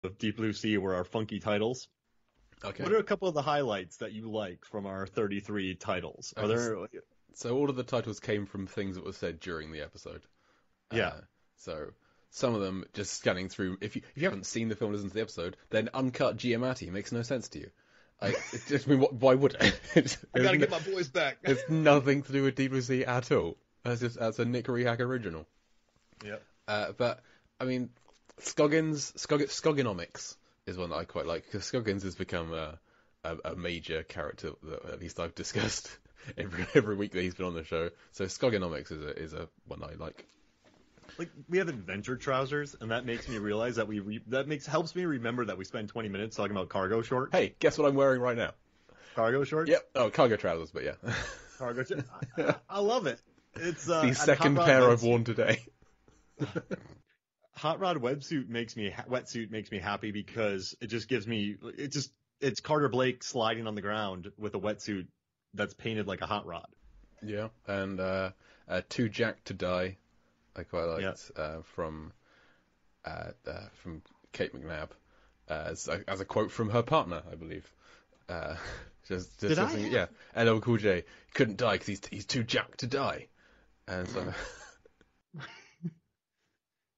of Deep Blue Sea were our funky titles. Okay. What are a couple of the highlights that you like from our 33 titles? Are there? So all of the titles came from things that were said during the episode. Yeah. So some of them just scanning through. If you haven't seen the film, listen to the episode, then uncut Giamatti makes no sense to you. I mean, why would it? I gotta get my voice back. It's nothing to do with Deep Blue Sea at all. That's a Nick Rehack original. Yep. But I mean, Scogginomics is one that I quite like, because Scoggins has become a major character that at least I've discussed every week that he's been on the show. So Scogginomics is a one I like. Like, we have adventure trousers, and that makes me realize that helps me remember that we spend 20 minutes talking about cargo shorts. Hey, guess what I'm wearing right now? Cargo shorts? Yep. Oh, cargo trousers, but yeah. Cargo shorts. I love it. It's the second pair I've worn today. Hot Rod wetsuit makes me happy because it just gives me it's Carter Blake sliding on the ground with a wetsuit that's painted like a hot rod. Yeah, and Too Jacked to Die, I quite liked, from Kate McNabb, as a quote from her partner, I believe. Just something, yeah. LL Cool J couldn't die because he's too jacked to die, and so.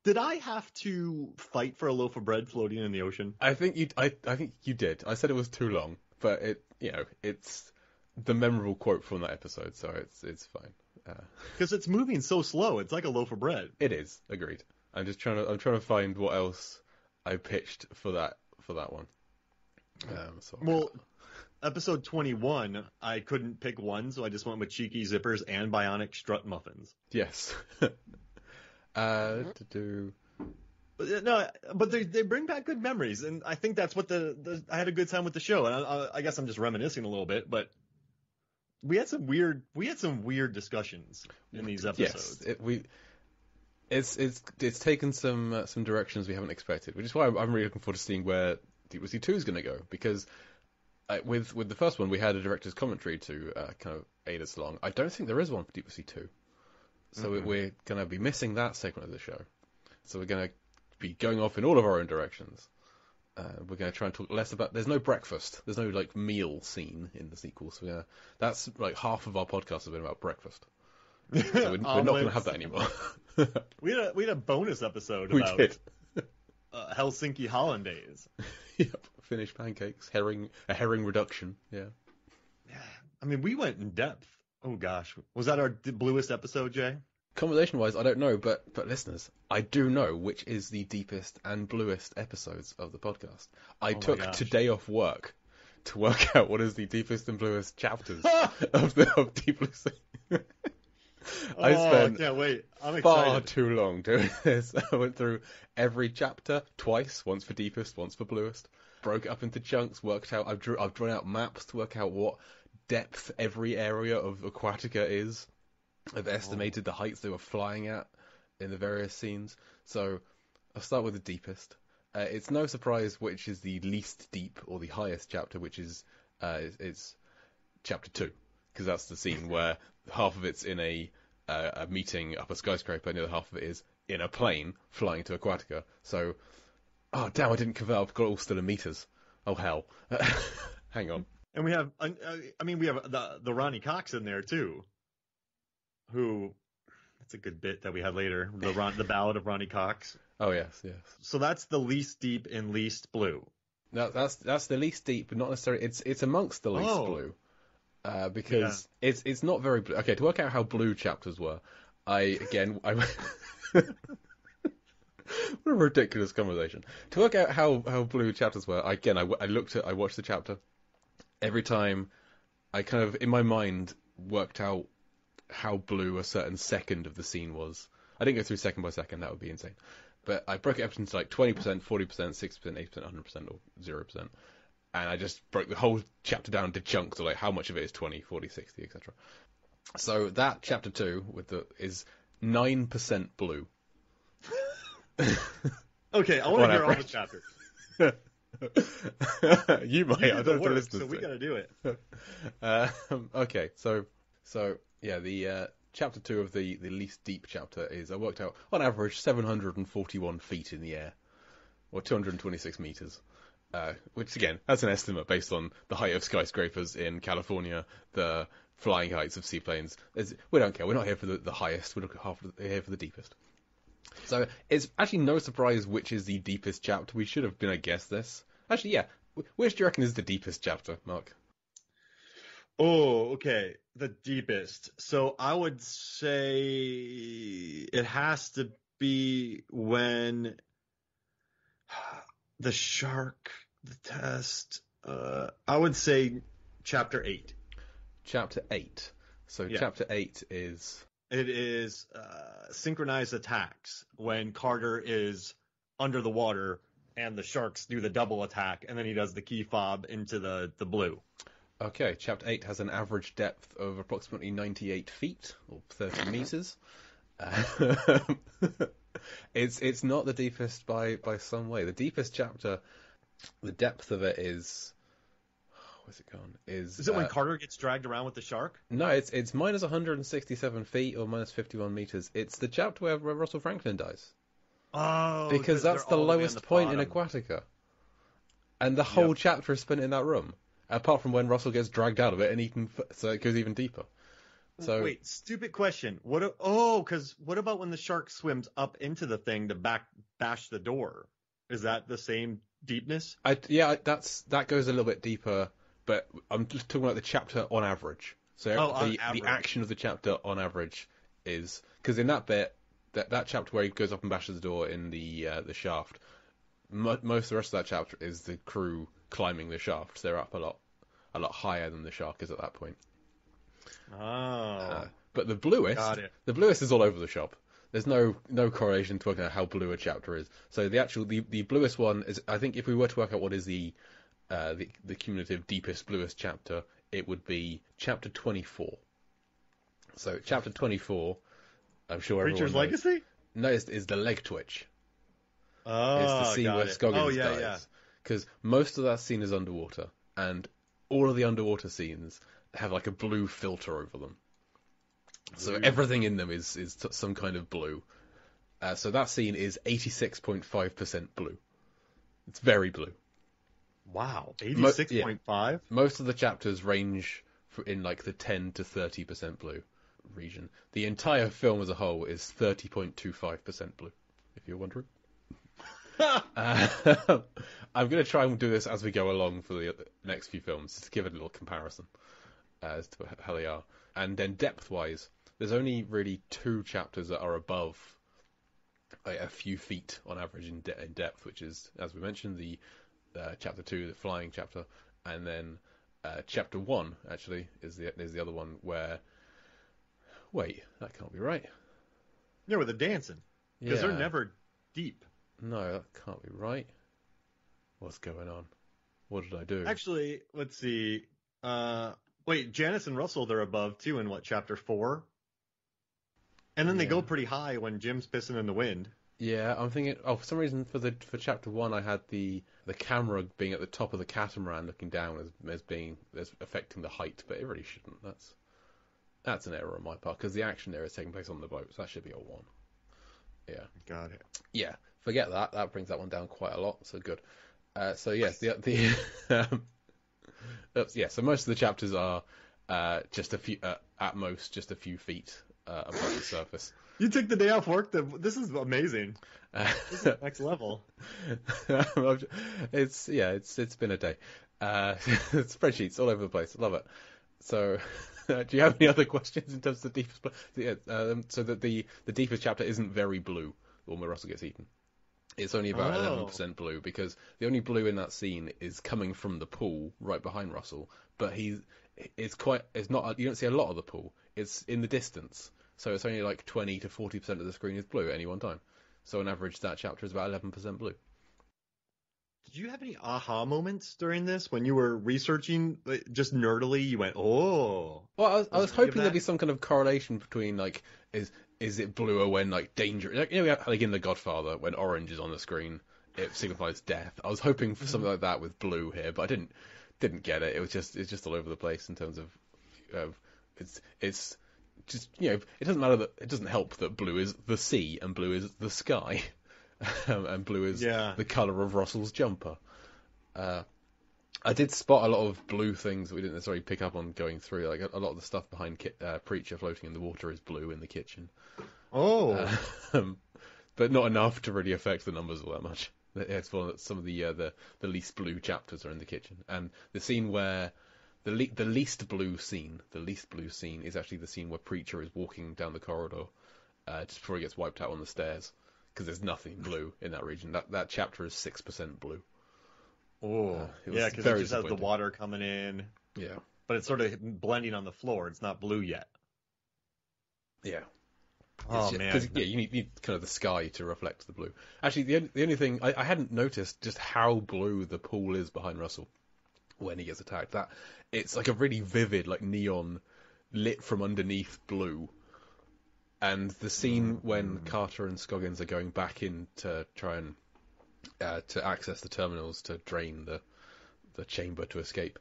Did I have to fight for a loaf of bread floating in the ocean? I think you did. I said it was too long, but it's the memorable quote from that episode, so it's fine. Because it's moving so slow, it's like a loaf of bread. It is, agreed. I'm trying to find what else I pitched for that one. Episode 21, I couldn't pick one, so I just went with cheeky zippers and bionic strut muffins. Yes. But they bring back good memories, and I think that's what I had a good time with the show, and I guess I'm just reminiscing a little bit, but we had some weird discussions in these episodes. Yes, it's taken some directions we haven't expected, which is why I'm really looking forward to seeing where Deep Blue Sea 2 is going to go, because with the first one we had a director's commentary to kind of aid us along. I don't think there is one for Deep Blue Sea 2. So we're going to be missing that segment of the show. So we're going to be going off in all of our own directions. We're going to try and talk less about... There's no breakfast. There's no, meal scene in the sequel. So that's, half of our podcast has been about breakfast. So we're not going to have that anymore. we had a bonus episode about Helsinki Hollandaise. Yep. Finnish pancakes. A herring reduction. Yeah. Yeah. I mean, we went in depth. Oh gosh, was that our bluest episode, Jay? Conversation-wise, I don't know, but listeners, I do know which is the deepest and bluest episodes of the podcast. I took today off work to work out what is the deepest and bluest chapters of Deep Blue Sea. I spent can't wait. I'm far excited. too long doing this. I went through every chapter twice, once for deepest, once for bluest. Broke it up into chunks, worked out. I've drawn out maps to work out what depth every area of Aquatica is. I've estimated the heights they were flying at in the various scenes. So I'll start with the deepest. It's no surprise which is the least deep or the highest chapter, which is it's chapter 2, because that's the scene where half of it's in a meeting up a skyscraper and the other half of it is in a plane flying to Aquatica. So, oh damn, I didn't convert. I've got it all still in meters. Oh hell. Hang on. And we have, we have the Ronnie Cox in there too. Who, that's a good bit that we had later. The Ballad of Ronnie Cox. Oh yes. So that's the least deep and least blue. No, that's the least deep, but not necessarily. It's amongst the least blue, because it's not very blue. Okay, to work out how blue chapters were, I what a ridiculous conversation. To work out how blue chapters were, I watched the chapter. Every time, I kind of, in my mind, worked out how blue a certain second of the scene was. I didn't go through second by second, that would be insane. But I broke it up into 20%, 40%, 60%, 80%, 100%, or 0%. And I just broke the whole chapter down into chunks of how much of it is 20, 40, 60, etc. So that chapter 2 is 9% blue. Okay, I want to hear all the chapters. You might. I don't know if so we got to do it. Okay, so yeah, the chapter 2 of the least deep chapter is, I worked out on average 741 feet in the air. or 226 meters. Which again, that's an estimate based on the height of skyscrapers in California, the flying heights of seaplanes. We don't care. We're not here for the highest. We're here for the deepest. So it's actually no surprise which is the deepest chapter. We should have been able to guess this. Actually, yeah. Which do you reckon is the deepest chapter, Mark? Oh, okay. The deepest. So I would say it has to be when the shark, the test. I would say chapter 8. Chapter 8. So Yeah. chapter 8 is... It is synchronized attacks when Carter is under the water and the sharks do the double attack, and then he does the key fob into the blue. Okay, chapter 8 has an average depth of approximately 98 feet, or 30 meters. It's not the deepest by some way. The deepest chapter, the depth of it is... Where's it gone? Is it when Carter gets dragged around with the shark? No, it's minus 167 feet or minus 51 meters. It's the chapter where Russell Franklin dies. Oh, because that's the lowest point in Aquatica. And the whole chapter is spent in that room. Apart from when Russell gets dragged out of it and eaten, so it goes even deeper. So wait, stupid question. Because what about when the shark swims up into the thing to bash the door? Is that the same deepness? That goes a little bit deeper, but I'm just talking about the chapter on average. So the action of the chapter on average is because in that bit, that chapter where he goes up and bashes the door in the shaft, most of the rest of that chapter is the crew climbing the shaft. They're up a lot higher than the shark is at that point. Oh. But the Bluest is all over the shop. There's no correlation to working out how blue a chapter is. So the Bluest one is, I think, if we were to work out what is the cumulative deepest Bluest chapter, it would be chapter 24. So chapter 24, I'm sure Preacher's everyone knows. Legacy? No, is the leg twitch. Oh, it's the scene where Scoggins dies. Yeah. Because most of that scene is underwater, and all of the underwater scenes have like a blue filter over them. So everything in them is some kind of blue. So that scene is 86.5% blue. It's very blue. Wow, 86.5? Most of the chapters range in like the 10 to 30% blue region. The entire film as a whole is 30.25% blue, if you're wondering. I'm going to try and do this as we go along for the next few films, to give it a little comparison as to how they are. And then depth-wise, there's only really 2 chapters that are above a few feet on average in depth, which is, as we mentioned, the chapter 2, the flying chapter, and then chapter 1 actually is the other one where. Wait, that can't be right. Yeah, with the dancing, because they're never deep. No, that can't be right. What's going on? What did I do? Actually, let's see. Wait, Janice and Russell, they're above too in chapter 4? And then they go pretty high when Jim's pissing in the wind. Yeah, I'm thinking. Oh, for some reason, for chapter 1, I had the camera being at the top of the catamaran, looking down as affecting the height, but it really shouldn't. That's an error on my part because the action there is taking place on the boat, so that should be a 1. Yeah. Got it. Yeah. Forget that. That brings that one down quite a lot. So good. So yes, so most of the chapters are just a few, at most, just a few feet above the surface. You took the day off work. This is amazing. This is next level. It's been a day. Spreadsheets all over the place. Love it. So, do you have any other questions in terms of the deepest? So that the deepest chapter isn't very blue when Russell gets eaten. It's only about 11% blue because the only blue in that scene is coming from the pool right behind Russell. But it's not. You don't see a lot of the pool. It's in the distance, so it's only like 20 to 40% of the screen is blue at any one time. So on average, that chapter is about 11% blue. Did you have any aha moments during this when you were researching? Just nerdily, you went, "Oh." Well, I was hoping there'd be some kind of correlation between like is it bluer when like danger, like in The Godfather when orange is on the screen, it signifies death. I was hoping for something like that with blue here, but I didn't get it. It's just all over the place in terms of it's just it doesn't matter that it doesn't help that blue is the sea and blue is the sky. and blue is Yeah. the colour of Russell's jumper. I did spot a lot of blue things that we didn't necessarily pick up on going through. Like a lot of the stuff behind Preacher floating in the water is blue in the kitchen. Oh. But not enough to really affect the numbers all that much. It's one that some of the least blue chapters are in the kitchen, and the scene where the least blue scene is actually the scene where Preacher is walking down the corridor just before he gets wiped out on the stairs, because there's nothing blue in that region. That chapter is 6% blue. Oh, yeah, because it just has the water coming in. Yeah. But it's sort of blending on the floor. It's not blue yet. Yeah. Oh, man. Because, yeah, you need kind of the sky to reflect the blue. Actually, the only thing, I hadn't noticed just how blue the pool is behind Russell when he gets attacked. That it's like a really vivid, like neon, lit from underneath blue. And the scene when Carter and Scoggins are going back in to try and to access the terminals to drain the chamber to escape.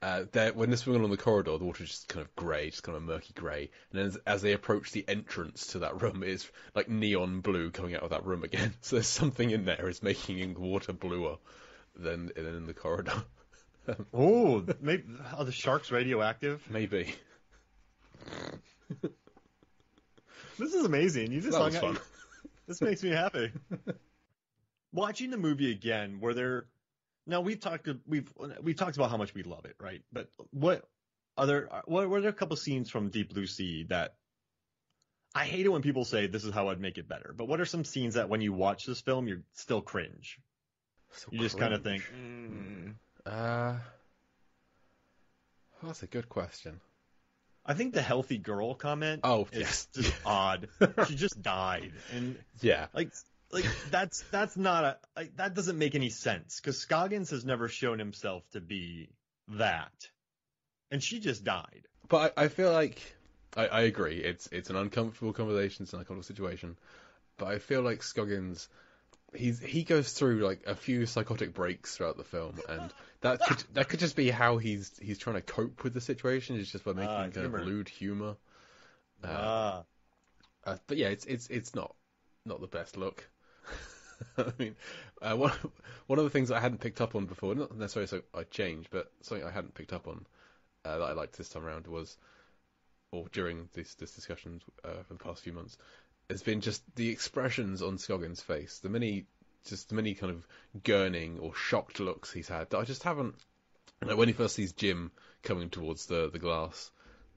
When they're swimming along the corridor, the water's just kind of grey, just kind of murky grey. And then as they approach the entrance to that room, it's like neon blue coming out of that room again. So there's something in there is making the water bluer than in the corridor. Oh, maybe are the sharks radioactive? Maybe. This is amazing. You just That was fun. This makes me happy. Watching the movie again, we've talked about how much we love it, right? But what were there a couple scenes from Deep Blue Sea that I hate it when people say this is how I'd make it better. But what are some scenes that when you watch this film you still cringe? Just kind of think. That's a good question. I think the healthy girl comment is just odd. She just died, and yeah, like that's not that doesn't make any sense because Scoggins has never shown himself to be that, and she just died. But I feel like I agree. It's an uncomfortable conversation. It's an uncomfortable situation. But I feel like Scoggins, he goes through like a few psychotic breaks throughout the film, and that could just be how he's trying to cope with the situation. It's just by making kind of lewd humor. But yeah, it's not the best look. I mean, one of the things that I hadn't picked up on before, not necessarily so I changed, but something I hadn't picked up on that I liked this time around was, or during this discussion for the past few months, has been just the expressions on Scoggins' face, the many kind of gurning or shocked looks he's had that I just haven't. Like when he first sees Jim coming towards the glass,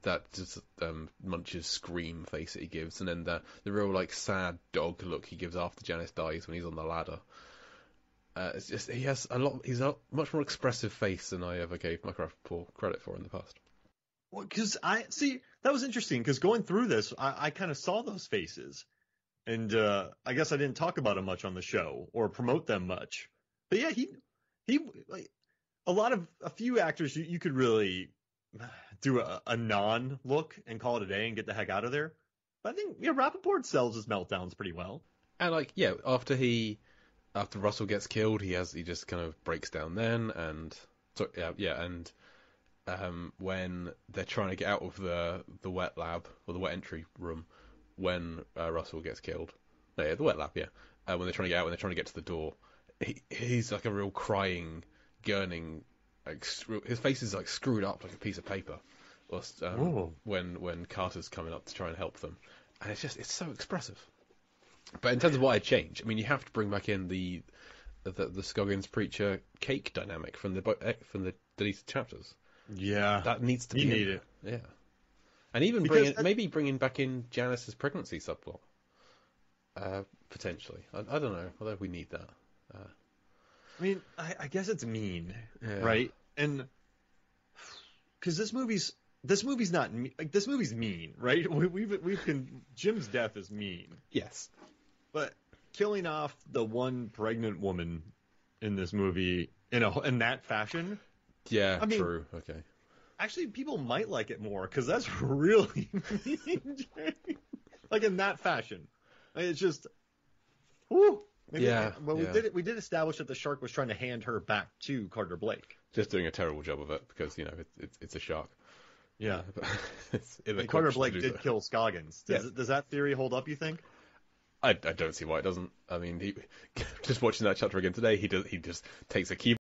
that just Munch's scream face that he gives, and then the real like sad dog look he gives after Janice dies when he's on the ladder. It's just he's a much more expressive face than I ever gave Mycroft credit for in the past. Well, because that was interesting because going through this, I kind of saw those faces, and I guess I didn't talk about them much on the show or promote them much. But yeah, he like a few actors you could really do a non-look and call it a day and get the heck out of there. But I think Rappaport sells his meltdowns pretty well. And like after Russell gets killed, he just kind of breaks down then, and when they're trying to get out of the wet lab or the wet entry room when Russell gets killed. No, yeah, the wet lab, yeah. When they're trying to get out, when they're trying to get to the door, he's like a real crying, gurning. Like his face is like screwed up like a piece of paper. When Carter's coming up to try and help them, and it's so expressive. But in terms of what I'd change, I mean, you have to bring back in the Scoggins Preacher cake dynamic from the deleted chapters. Yeah, that needs to be. You need it. Yeah, and even bringing back in Janice's pregnancy subplot. Potentially, I don't know whether we need that. I mean, I guess it's mean, right? And because this movie's not like this movie's mean, right? Jim's death is mean. Yes, but killing off the one pregnant woman in this movie in that fashion. Yeah, I mean, true. Okay. Actually, people might like it more because that's really mean. Like in that fashion, it's just. Whew. We did establish that the shark was trying to hand her back to Carter Blake. Just doing a terrible job of it because it's a shark. Yeah, Carter Blake did kill Scoggins. Does that theory hold up? You think? I don't see why it doesn't. I mean, just watching that chapter again today, he just takes a key